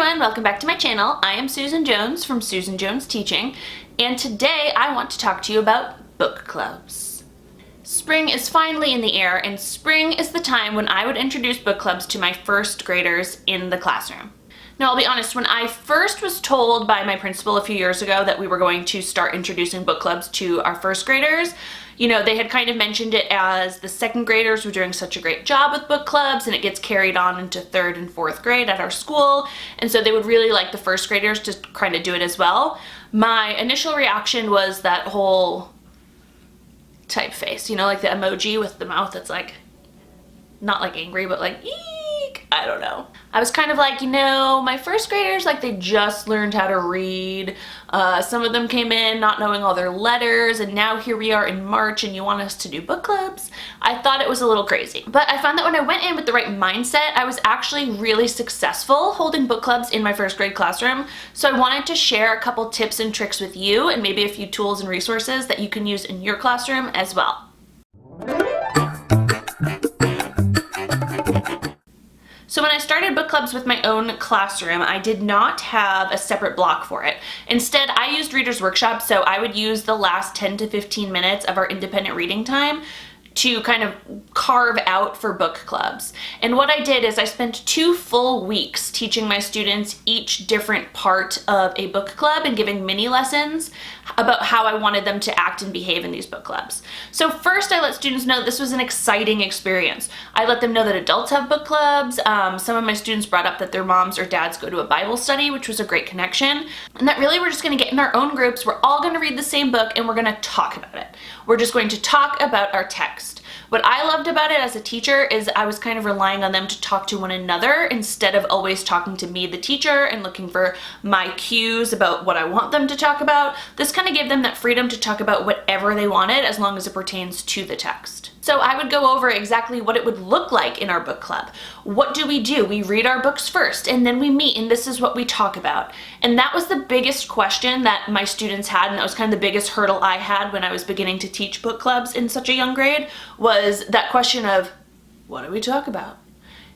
everyone, welcome back to my channel. I am Susan Jones from Susan Jones Teaching, and today I want to talk to you about book clubs. Spring is finally in the air, and spring is the time when I would introduce book clubs to my first graders in the classroom. Now, I'll be honest, when I first was told by my principal a few years ago that we were going to start introducing book clubs to our first graders, they had kind of mentioned it as the second graders were doing such a great job with book clubs and it gets carried on into third and fourth grade at our school. And so they would really like the first graders to kind of do it as well. My initial reaction was that whole typeface, like the emoji with the mouth that's like, not like angry, but like, eek, I don't know. I was kind of like, my first graders, they just learned how to read. Some of them came in not knowing all their letters, and now here we are in March and you want us to do book clubs? I thought it was a little crazy. But I found that when I went in with the right mindset, I was actually really successful holding book clubs in my first grade classroom. So I wanted to share a couple tips and tricks with you, and maybe a few tools and resources that you can use in your classroom as well. So when I started book clubs with my own classroom, I did not have a separate block for it. Instead, I used Reader's Workshop, so I would use the last 10 to 15 minutes of our independent reading time to kind of carve out for book clubs. And what I did is I spent 2 full weeks teaching my students each different part of a book club and giving mini lessons about how I wanted them to act and behave in these book clubs. So first, I let students know this was an exciting experience. I let them know that adults have book clubs. Some of my students brought up that their moms or dads go to a Bible study, which was a great connection. And that really we're just gonna get in our own groups. We're all gonna read the same book and we're gonna talk about it. We're just going to talk about our text. What I loved about it as a teacher is I was kind of relying on them to talk to one another instead of always talking to me, the teacher, and looking for my cues about what I want them to talk about. This kind of gave them that freedom to talk about whatever they wanted as long as it pertains to the text. So I would go over exactly what it would look like in our book club. What do? We read our books first and then we meet and this is what we talk about. And that was the biggest question that my students had, and that was kind of the biggest hurdle I had when I was beginning to teach book clubs in such a young grade, was that question of, what do we talk about?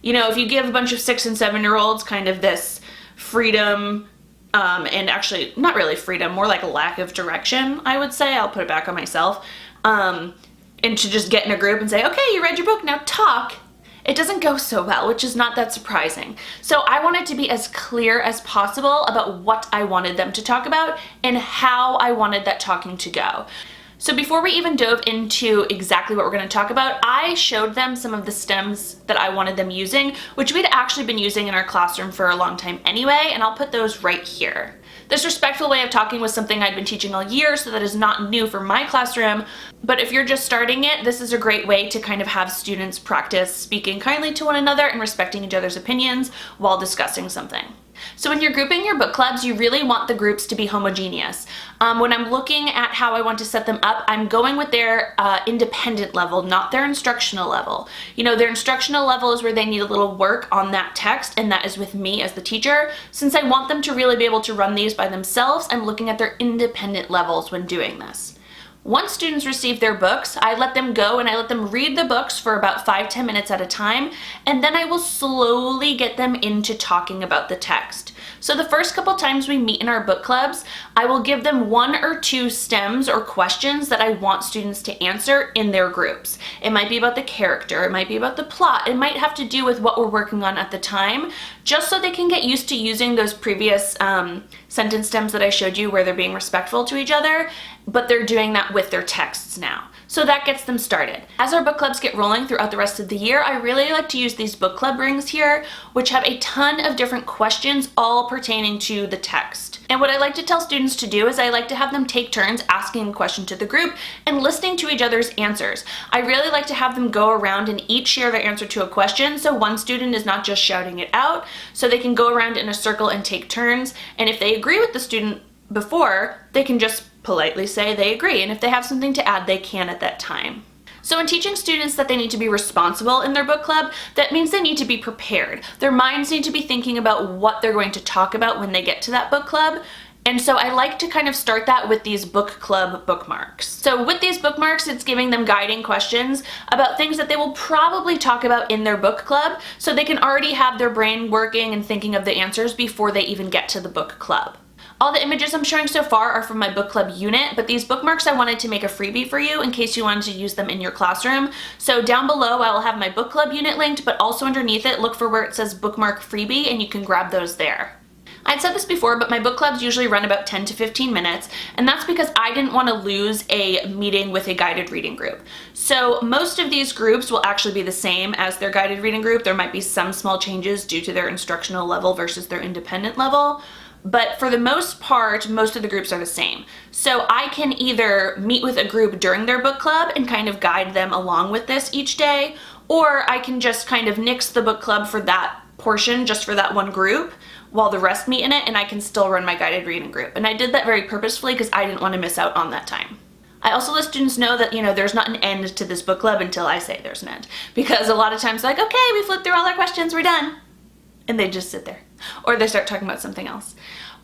If you give a bunch of 6 and 7-year-olds kind of this freedom, and actually not really freedom, more like a lack of direction, I would say, I'll put it back on myself, and to just get in a group and say, okay, you read your book, now talk, it doesn't go so well, which is not that surprising. So I wanted to be as clear as possible about what I wanted them to talk about and how I wanted that talking to go. So before we even dove into exactly what we're going to talk about, I showed them some of the stems that I wanted them using, which we'd actually been using in our classroom for a long time anyway, and I'll put those right here. This respectful way of talking was something I'd been teaching all year, so that is not new for my classroom, but if you're just starting it, this is a great way to kind of have students practice speaking kindly to one another and respecting each other's opinions while discussing something. So when you're grouping your book clubs, you really want the groups to be homogeneous. When I'm looking at how I want to set them up, I'm going with their independent level, not their instructional level. Their instructional level is where they need a little work on that text, and that is with me as the teacher. Since I want them to really be able to run these by themselves, I'm looking at their independent levels when doing this. Once students receive their books, I let them go and I let them read the books for about 5-10 minutes at a time, and then I will slowly get them into talking about the text. So the first couple times we meet in our book clubs, I will give them 1 or 2 stems or questions that I want students to answer in their groups. It might be about the character, it might be about the plot, it might have to do with what we're working on at the time, just so they can get used to using those previous sentence stems that I showed you where they're being respectful to each other, but they're doing that with their texts now. So that gets them started. As our book clubs get rolling throughout the rest of the year, I really like to use these book club rings here, which have a ton of different questions all pertaining to the text. And what I like to tell students to do is I like to have them take turns asking a question to the group and listening to each other's answers. I really like to have them go around and each share their answer to a question, so one student is not just shouting it out, so they can go around in a circle and take turns, and if they agree with the student before, they can just politely say they agree, and if they have something to add, they can at that time. So in teaching students that they need to be responsible in their book club, that means they need to be prepared. Their minds need to be thinking about what they're going to talk about when they get to that book club, And so I like to kind of start that with these book club bookmarks. So with these bookmarks, it's giving them guiding questions about things that they will probably talk about in their book club, so they can already have their brain working and thinking of the answers before they even get to the book club. All the images I'm showing so far are from my book club unit, but these bookmarks I wanted to make a freebie for you in case you wanted to use them in your classroom. So down below I will have my book club unit linked, but also underneath it, look for where it says bookmark freebie and you can grab those there. I'd said this before, but my book clubs usually run about 10 to 15 minutes, and that's because I didn't want to lose a meeting with a guided reading group. So most of these groups will actually be the same as their guided reading group. There might be some small changes due to their instructional level versus their independent level, but for the most part, most of the groups are the same. So I can either meet with a group during their book club and kind of guide them along with this each day, or I can just kind of nix the book club for that portion, just for that one group, while the rest meet in it, and I can still run my guided reading group. And I did that very purposefully because I didn't want to miss out on that time. I also let students know that, there's not an end to this book club until I say there's an end. Because a lot of times like, okay, we flipped through all our questions, we're done. And they just sit there. Or they start talking about something else.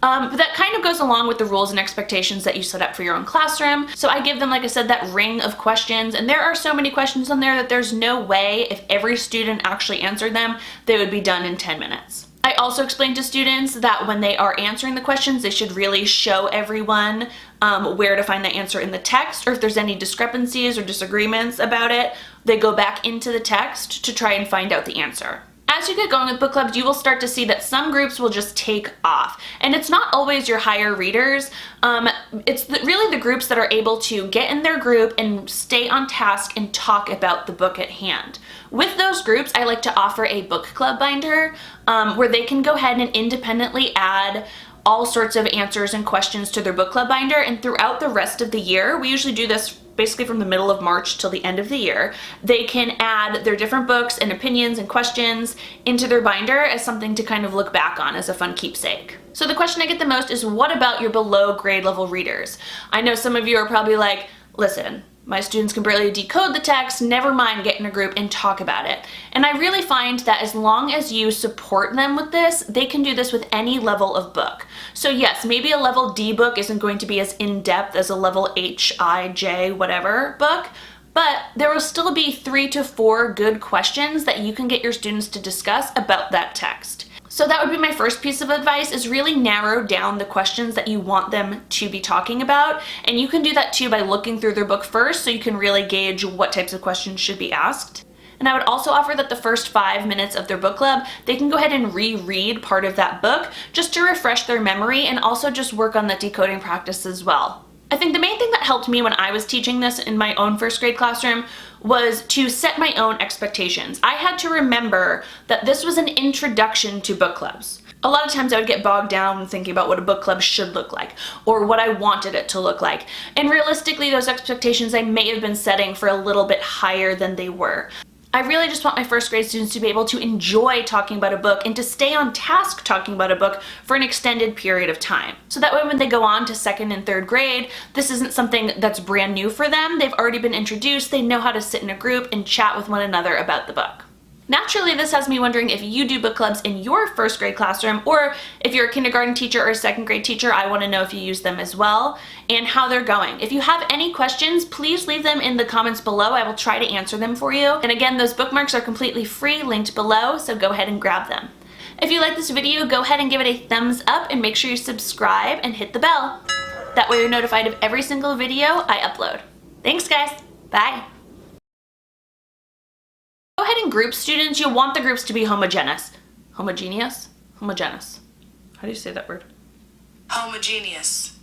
But that kind of goes along with the rules and expectations that you set up for your own classroom. So I give them, like I said, that ring of questions, and there are so many questions on there that there's no way if every student actually answered them, they would be done in 10 minutes. I also explain to students that when they are answering the questions, they should really show everyone where to find the answer in the text, or if there's any discrepancies or disagreements about it, they go back into the text to try and find out the answer. As you get going with book clubs, you will start to see that some groups will just take off. And it's not always your higher readers. It's really the groups that are able to get in their group and stay on task and talk about the book at hand. With those groups, I like to offer a book club binder where they can go ahead and independently add all sorts of answers and questions to their book club binder. And throughout the rest of the year, we usually do this basically from the middle of March till the end of the year, they can add their different books and opinions and questions into their binder as something to kind of look back on as a fun keepsake. So the question I get the most is, what about your below grade level readers? I know some of you are probably like, listen, my students can barely decode the text, never mind get in a group and talk about it. And I really find that as long as you support them with this, they can do this with any level of book. So yes, maybe a level D book isn't going to be as in-depth as a level H, I, J, whatever book, but there will still be 3 to 4 good questions that you can get your students to discuss about that text. So that would be my first piece of advice, is really narrow down the questions that you want them to be talking about. And you can do that too by looking through their book first, so you can really gauge what types of questions should be asked. And I would also offer that the first 5 minutes of their book club, they can go ahead and reread part of that book just to refresh their memory and also just work on that decoding practice as well. I think the main thing that helped me when I was teaching this in my own first grade classroom was to set my own expectations. I had to remember that this was an introduction to book clubs. A lot of times I would get bogged down thinking about what a book club should look like or what I wanted it to look like. And realistically, those expectations I may have been setting for a little bit higher than they were. I really just want my first grade students to be able to enjoy talking about a book and to stay on task talking about a book for an extended period of time. So that way when they go on to 2nd and 3rd grade, this isn't something that's brand new for them. They've already been introduced, they know how to sit in a group and chat with one another about the book. Naturally, this has me wondering if you do book clubs in your first grade classroom, or if you're a kindergarten teacher or a 2nd grade teacher, I want to know if you use them as well and how they're going. If you have any questions, please leave them in the comments below. I will try to answer them for you. And again, those bookmarks are completely free, linked below, so go ahead and grab them. If you like this video, go ahead and give it a thumbs up and make sure you subscribe and hit the bell. That way you're notified of every single video I upload. Thanks guys, bye. Go ahead and group students. You'll want the groups to be homogeneous. Homogeneous? Homogeneous. How do you say that word? Homogeneous.